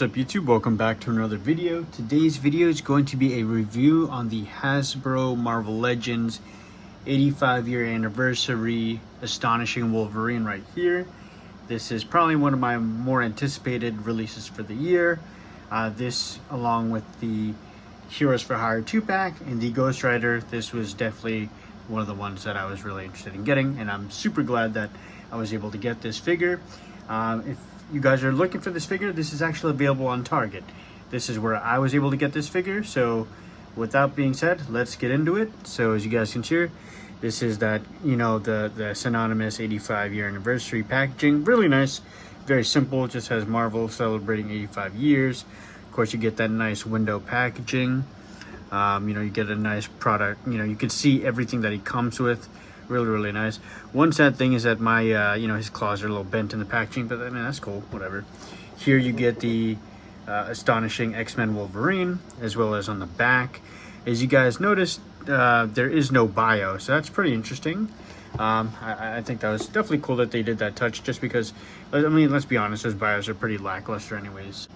What's up YouTube? Welcome back to another video. Today's video is going to be a review on the Hasbro Marvel Legends 85-year anniversary Astonishing Wolverine right here. This is probably one of my more anticipated releases for the year. This along with the Heroes for Hire 2-pack and the Ghost Rider, this was definitely one of the ones that I was really interested in getting, and I'm super glad that I was able to get this figure. If you guys are looking for this figure, this is actually available on Target. This is where I was able to get this figure. So with that being said, let's get into it. So as you guys can see, this is that, you know, the synonymous 85-year anniversary packaging. Really nice, very simple, just has Marvel celebrating 85 years. Of course, you get that nice window packaging. You know, you get a nice product. You know, you can see everything that he comes with. Really nice. One sad thing is that my you know, his claws are a little bent in the packaging, but I mean, that's cool, whatever. Here you get the Astonishing X-Men Wolverine, as well as on the back. As you guys noticed, there is no bio, so that's pretty interesting. I think that was definitely cool that they did that touch, just because, I mean, let's be honest, those bios are pretty lackluster anyways.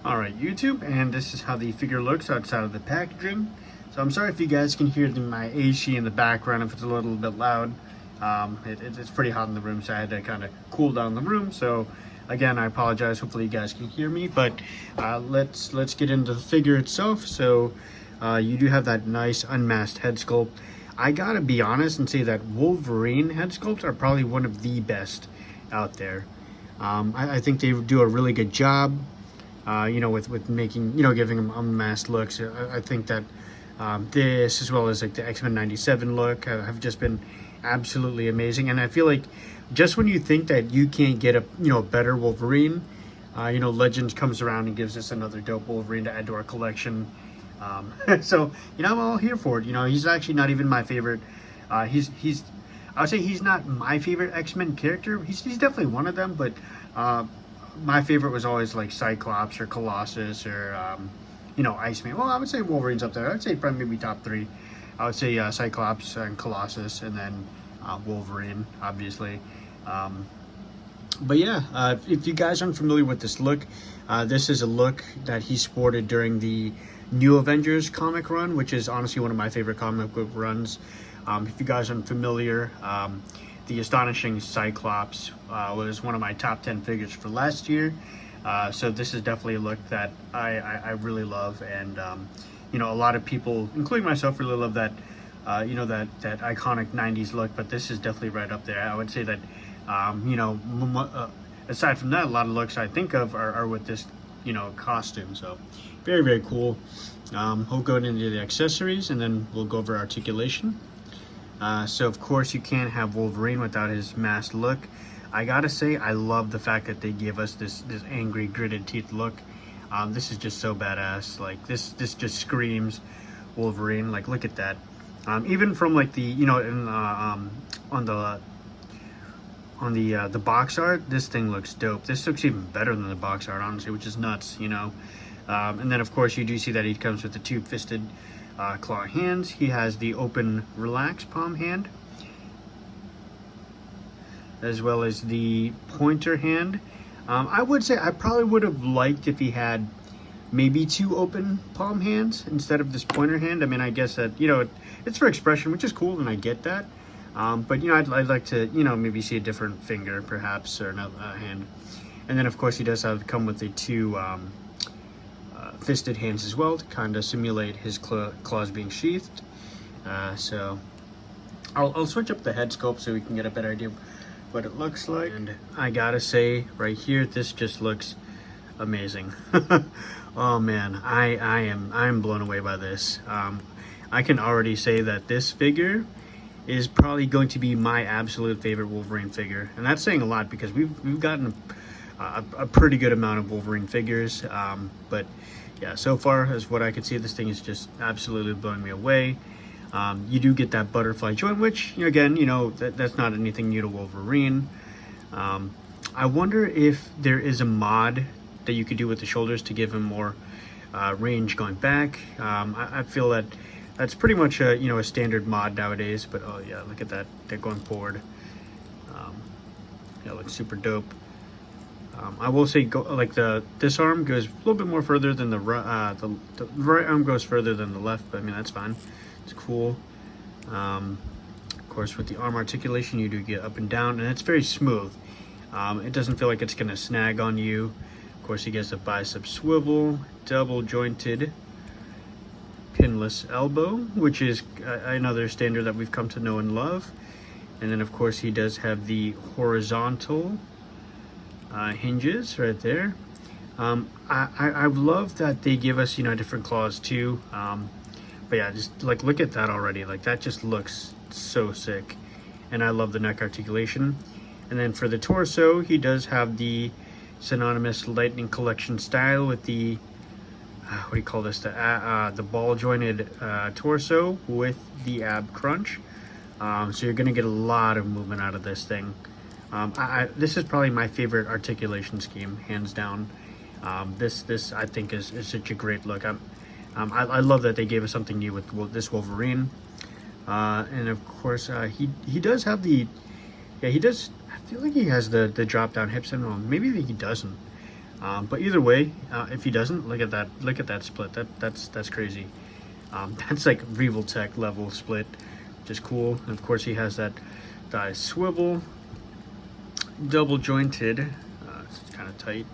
Alright YouTube, and this is how the figure looks outside of the packaging. So I'm sorry if you guys can hear my AC in the background if it's a little bit loud. It's pretty hot in the room, so I had to kind of cool down the room. So again, I apologize. Hopefully you guys can hear me. But let's get into the figure itself. So you do have that nice unmasked head sculpt. I gotta be honest and say that Wolverine head sculpts are probably one of the best out there. I think they do a really good job. You know, with making, you know, giving them unmasked looks. I think that this, as well as like the Xmen 97 look, have just been absolutely amazing. And I feel like just when you think that you can't get a, you know, better Wolverine, you know, Legends comes around and gives us another dope Wolverine to add to our collection. So, you know, I'm all here for it. You know, he's actually not even my favorite. I would say he's not my favorite X-Men character. He's definitely one of them, but my favorite was always like Cyclops or Colossus or you know, Iceman. Well, I would say Wolverine's up there. I would say probably maybe top three. I would say Cyclops and Colossus, and then Wolverine, obviously. But yeah, if you guys aren't familiar with this look, this is a look that he sported during the New Avengers comic run, which is honestly one of my favorite comic book runs. If you guys aren't familiar, the Astonishing Cyclops was one of my top 10 figures for last year. So this is definitely a look that I really love, and you know, a lot of people, including myself, really love that you know, that iconic 90s look. But this is definitely right up there. I would say that you know, aside from that, a lot of looks I think of are with this, you know, costume. So very cool. We'll go into the accessories, and then we'll go over articulation. So of course you can't have Wolverine without his masked look. I gotta say, I love the fact that they give us this angry, gritted teeth look. This is just so badass. Like this just screams Wolverine. Like, look at that. Even from like the, you know, in, on the box art, this thing looks dope. This looks even better than the box art, honestly, which is nuts, you know. And then of course you do see that he comes with the two-fisted claw hands. He has the open, relaxed palm hand, as well as the pointer hand. I would say I probably would have liked if he had maybe two open palm hands instead of this pointer hand. I mean, I guess that, you know, it's for expression, which is cool, and I get that. But, you know, I'd like to, you know, maybe see a different finger, perhaps, or another hand. And then, of course, he does have come with the two fisted hands as well to kind of simulate his claws being sheathed. So I'll switch up the head sculpt so we can get a better idea of what it looks like. And I gotta say, right here, this just looks amazing. Oh man, I am blown away by this. I can already say that this figure is probably going to be my absolute favorite Wolverine figure, and that's saying a lot because we've gotten a pretty good amount of Wolverine figures. But yeah, so far as what I could see, this thing is just absolutely blowing me away. You do get that butterfly joint, which, you know, again, you know, that's not anything new to Wolverine. I wonder if there is a mod that you could do with the shoulders to give him more range going back. I feel that that's pretty much a, you know, a standard mod nowadays. But oh yeah, look at that, they're going forward. Yeah, looks super dope. I will say, like this arm goes a little bit more further than the right arm goes further than the left, but I mean that's fine. It's cool. Of course, with the arm articulation, you do get up and down, and it's very smooth. It doesn't feel like it's gonna snag on you. Of course, he gets a bicep swivel, double jointed pinless elbow, which is another standard that we've come to know and love. And then, of course, he does have the horizontal hinges right there. I love that they give us, you know, different claws too. But yeah, just like look at that already. Like that just looks so sick. And I love the neck articulation. And then for the torso, he does have the synonymous Lightning Collection style with the what do you call this? The ball jointed torso with the ab crunch. So you're gonna get a lot of movement out of this thing. This is probably my favorite articulation scheme, hands down. This I think is such a great look. I love that they gave us something new with this Wolverine. And of course, he does have the, yeah, he does. I feel like he has the drop down hip syndrome. Maybe he doesn't. But either way, if he doesn't, look at that split. That's crazy. That's like Revoltech level split, which is cool. And of course, he has that thigh swivel, double jointed. It's kind of tight.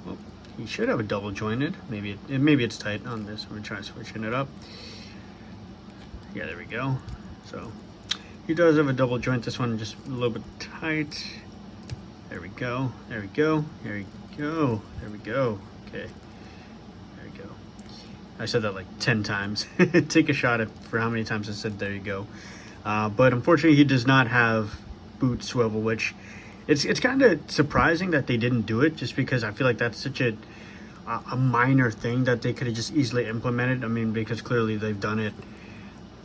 Well, he should have a double jointed. Maybe it's tight on this. We're trying switching it up. Yeah, there we go. So he does have a double joint. This one just a little bit tight. There we go. There we go. There we go. There we go. Okay. There we go. I said that like 10 times. Take a shot at for how many times I said there you go. But unfortunately, he does not have boot swivel, which it's kind of surprising that they didn't do it, just because I feel like that's such a minor thing that they could have just easily implemented. I mean, because clearly they've done it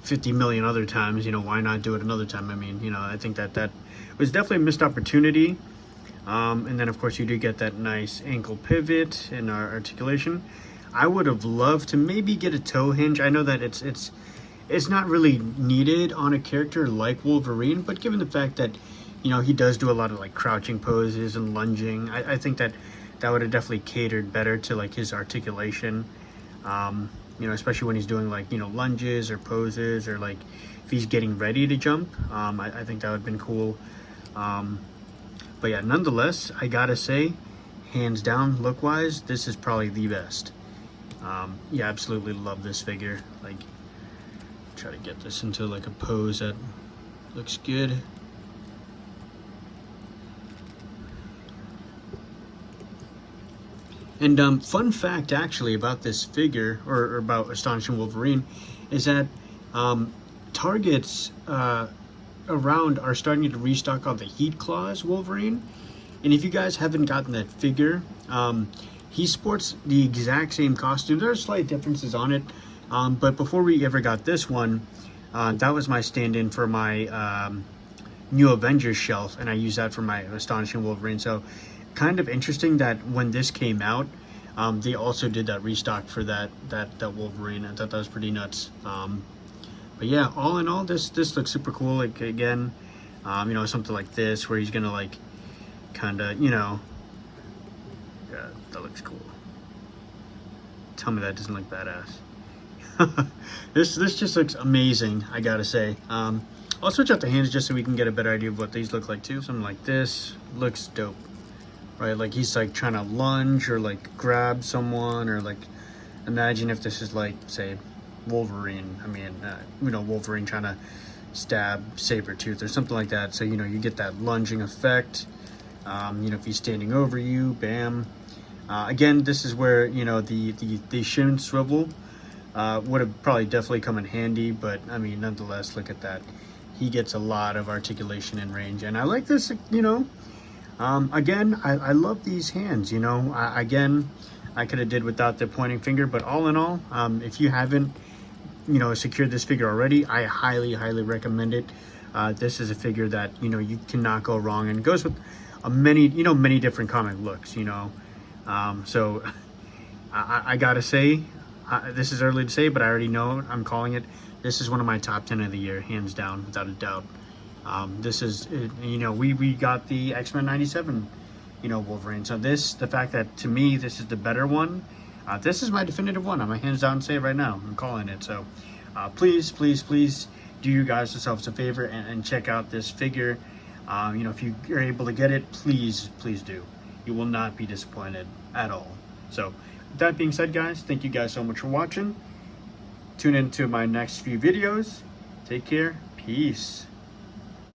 50 million other times, you know, why not do it another time? I mean, you know, I think that was definitely a missed opportunity. And then of course you do get that nice ankle pivot in our articulation. I would have loved to maybe get a toe hinge. I know that it's not really needed on a character like Wolverine, but given the fact that, you know, he does do a lot of like crouching poses and lunging, I think that would have definitely catered better to like his articulation. You know, especially when he's doing like, you know, lunges or poses, or like if he's getting ready to jump. I think that would have been cool. But yeah, nonetheless, I gotta say, hands down, look wise, this is probably the best. Yeah, absolutely love this figure. Like, try to get this into like a pose that looks good. And fun fact actually about this figure, or about Astonishing Wolverine, is that Targets around are starting to restock on the Heat Claws Wolverine. And if you guys haven't gotten that figure, he sports the exact same costume. There are slight differences on it, but before we ever got this one, that was my stand-in for my New Avengers shelf, and I used that for my Astonishing Wolverine. So kind of interesting that when this came out, they also did that restock for that Wolverine. I thought that was pretty nuts. But yeah, all in all, this looks super cool. Like, again, you know, something like this where he's gonna like kind of, you know, yeah, that looks cool. Tell me that doesn't look badass. This just looks amazing, I gotta say. I'll switch out the hands just so we can get a better idea of what these look like too. Something like this looks dope, right? Like he's like trying to lunge or like grab someone, or like imagine if this is like, say, Wolverine. I mean, you know, Wolverine trying to stab Sabretooth or something like that. So, you know, you get that lunging effect. You know, if he's standing over you, bam. Again, this is where, you know, the shin swivel would have probably definitely come in handy, but I mean, nonetheless, look at that. He gets a lot of articulation and range, and I like this, you know. Again, I love these hands, you know. Again, I could have did without the pointing finger, but all in all, if you haven't, you know, secured this figure already, I highly recommend it. This is a figure that, you know, you cannot go wrong, and it goes with many different comic looks, you know. So I gotta say, this is early to say, but I already know, I'm calling it. This is one of my top 10 of the year, hands down, without a doubt. This is, you know, we got the Xmen 97, you know, Wolverine. So this, the fact that to me this is the better one, this is my definitive one. I'm gonna hands down say it right now. I'm calling it. So please do you guys yourselves a favor and check out this figure. You know, if you are able to get it, please do. You will not be disappointed at all. So with that being said, guys, thank you guys so much for watching. Tune into my next few videos. Take care. Peace.